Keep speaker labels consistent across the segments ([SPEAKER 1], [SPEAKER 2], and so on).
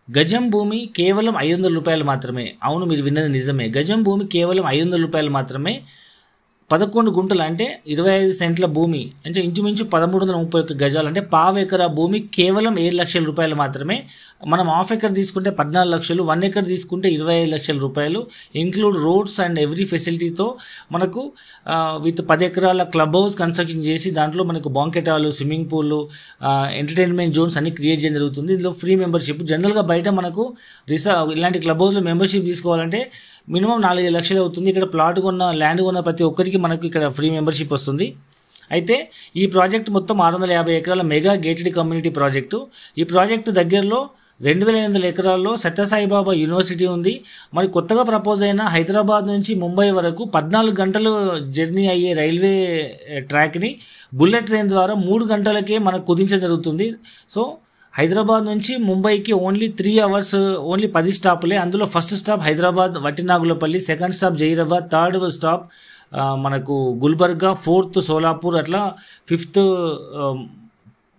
[SPEAKER 1] గజం భూమి కేవలం 500 రూపాయలు మాత్రమే. అవును, మీరు విన్నది నిజమే. గజం భూమి కేవలం 500 రూపాయలు మాత్రమే. 11 గుంటలు అంటే 25 సెంట్ల భూమి అంటే ఇంచుమించు 1331 గజాలు అంటే పావు ఎకరా భూమి కేవలం 7 లక్షల రూపాయలు మాత్రమే. మనం హాఫ్ ఎకర్ తీసుకుంటే 14 లక్షలు, 1 ఎకర్ తీసుకుంటే 25 లక్షల రూపాయలు, ఇంక్లూడ్ రోడ్స్ అండ్ ఎవ్రీ ఫెసిలిటీతో మనకు విత్ 10 ఎకరాల క్లబ్ హౌస్ కన్స్ట్రక్షన్ చేసి దాంట్లో మనకు banquet hall, swimming pool, entertainment Jones అన్ని క్రియేట్ చేయడం జరుగుతుంది. ఇందులో ఫ్రీ మెంబర్షిప్. జనరల్గా బయట మనకు ఇలాంటి క్లబ్ హౌస్లో మెంబర్షిప్ తీసుకోవాలంటే మినిమం 4-5 లక్షలు అవుతుంది. ఇక్కడ ప్లాట్ కొన్న, ల్యాండ్ కొన్న ప్రతి ఒక్కరికి మనకు ఇక్కడ ఫ్రీ మెంబర్షిప్ వస్తుంది. అయితే ఈ ప్రాజెక్ట్ మొత్తం 650 ఎకరాల మెగా గేటెడ్ కమ్యూనిటీ ప్రాజెక్టు. ఈ ప్రాజెక్టు దగ్గరలో 2800 ఎకరాల్లో సత్యసాయిబాబా యూనివర్సిటీ ఉంది. మరి కొత్తగా ప్రపోజ్ అయిన హైదరాబాద్ నుంచి ముంబై వరకు 14 గంటలు జర్నీ అయ్యే రైల్వే ట్రాక్ని బుల్లెట్ ట్రైన్ ద్వారా 3 గంటలకే మనకు కుదించడం జరుగుతుంది. సో హైదరాబాద్ నుంచి ముంబైకి ఓన్లీ 3 అవర్స్, ఓన్లీ 10 స్టాపులే. అందులో first stop Hyderabad Vattinagulapally, second stop Zaheerabad, third stop మనకు గుల్బర్గా, 4th సోలాపూర్, అట్లా 5th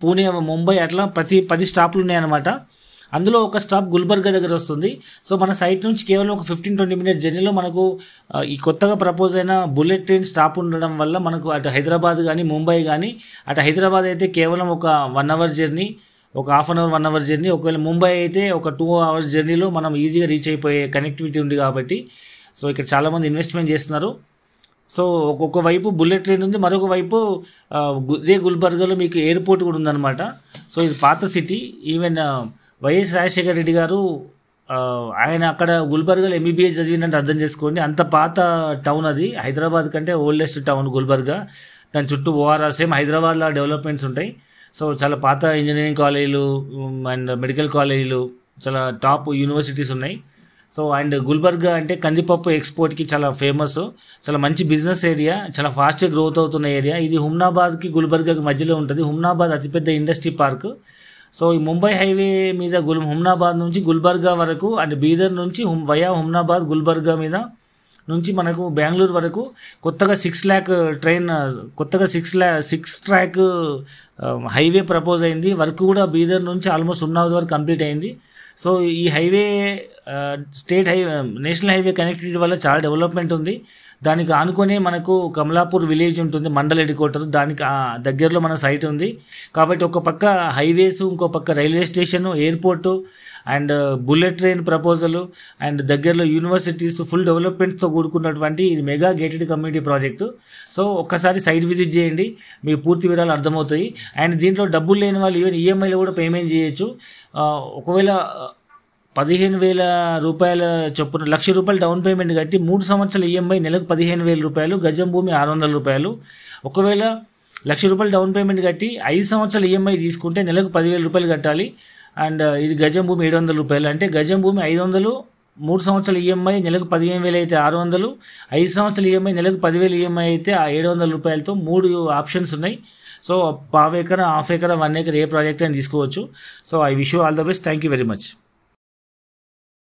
[SPEAKER 1] పూణే, ముంబై, అట్లా ప్రతి 10 స్టాప్లు ఉన్నాయన్నమాట. అందులో ఒక స్టాప్ గుల్బర్గా దగ్గర వస్తుంది. సో మన సైట్ నుంచి కేవలం ఒక 15-20 మినిట్స్ జర్నీలో మనకు ఈ కొత్తగా ప్రపోజ్ అయిన బుల్లెట్ ట్రైన్ స్టాప్ ఉండడం వల్ల మనకు అటు హైదరాబాద్ కానీ ముంబై కానీ, అటు హైదరాబాద్ అయితే కేవలం ఒక 1 అవర్ జర్నీ, ఒక half an hour 1 hour journey, ఒకవేళ ముంబై అయితే ఒక 2 అవర్స్ జర్నీలో మనం ఈజీగా రీచ్ అయిపోయే కనెక్టివిటీ ఉంది కాబట్టి సో ఇక్కడ చాలామంది ఇన్వెస్ట్మెంట్ చేస్తున్నారు. సో ఒక్కొక్క వైపు బుల్లెట్ ట్రైన్ ఉంది, మరొక వైపు ఇదే గుల్బర్గాలో మీకు ఎయిర్పోర్ట్ కూడా ఉందన్నమాట. సో ఇది పాత city. Even YS Rajasekhara Reddy గారు ఆయన అక్కడ గుల్బర్గాలో ఎంబీబీఎస్ చదివినట్టు అర్థం చేసుకోండి. అంత పాత టౌన్ అది. హైదరాబాద్ కంటే ఓల్డెస్ట్ టౌన్ గుల్బర్గా. దాని చుట్టూ ఓఆర్ఆర్, సేమ్ హైదరాబాద్లో డెవలప్మెంట్స్ ఉంటాయి. సో చాలా పాత ఇంజనీరింగ్ కాలేజీలు అండ్ మెడికల్ కాలేజీలు, చాలా టాప్ యూనివర్సిటీస్ ఉన్నాయి. సో అండ్ గుల్బర్గా అంటే కందిపప్పు ఎక్స్పోర్ట్కి చాలా ఫేమస్. చాలా మంచి బిజినెస్ ఏరియా, చాలా ఫాస్ట్గా గ్రోత్ అవుతున్న ఏరియా. ఇది హుమ్నాబాద్కి గుల్బర్గాకి మధ్యలో ఉంటుంది. హుమ్నాబాద్ అతిపెద్ద ఇండస్ట్రీ పార్క్. సో ఈ ముంబై హైవే మీద హుమ్నాబాద్ నుంచి గుల్బర్గా వరకు అండ్ బీదర్ నుంచి వయా హుమ్నాబాద్ గుల్బర్గా మీద నుంచి మనకు బెంగళూరు వరకు కొత్తగా 6 lakh ట్రైన్, కొత్తగా 6 track హైవే ప్రపోజ్ అయింది. వర్క్ కూడా బీదర్ నుంచి ఆల్మోస్ట్ హుమ్నాబాద్ వరకు కంప్లీట్ అయింది. సో ఈ highway state highway, national highway connectivity వల్ల చాలా డెవలప్మెంట్ ఉంది. దానికి ఆనుకునే మనకు కమలాపూర్ విలేజ్ ఉంటుంది, మండల్ హెడ్ క్వార్టర్. దానికి దగ్గరలో మన సైట్ ఉంది. కాబట్టి ఒక పక్క హైవేస్, ఇంకో పక్క railway station, airport and bullet train proposal and దగ్గరలో యూనివర్సిటీస్, ఫుల్ డెవలప్మెంట్స్తో కూడుకున్నటువంటి ఇది mega gated community project. So ఒక్కసారి సైట్ విజిట్ చేయండి, మీకు పూర్తి వివరాలు అర్థమవుతాయి. అండ్ దీంట్లో డబ్బులు లేని వాళ్ళు ఈవెన్ ఈఎంఐలో కూడా పేమెంట్ చేయొచ్చు. ఒకవేళ 15,000 రూపాయల చొప్పున ₹1,00,000 డౌన్ పేమెంట్ కట్టి 3 సంవత్సరాల ఈఎంఐ నెలకు 15,000 రూపాయలు, గజం భూమి 600 రూపాయలు. ఒకవేళ ₹1,00,000 డౌన్ పేమెంట్ కట్టి 5 సంవత్సరాల ఈఎంఐ తీసుకుంటే నెలకు 10,000 రూపాయలు కట్టాలి. అండ్ ఇది గజం భూమి 700 రూపాయలు. అంటే గజం భూమి 500, 3 సంవత్సరాల ఈఎంఐ నెలకు 15,000 అయితే 600, 5 సంవత్సరాల ఈఎంఐ నెలకు 10,000 ఈఎంఐ అయితే 700 రూపాయలతో 3 ఆప్షన్స్ ఉన్నాయి. సో పావు ఎకరా, హాఫ్ ఎకరా, 1 acre ఏ ప్రాజెక్ట్ అని తీసుకోవచ్చు. So I wish you all the best. Thank you very much.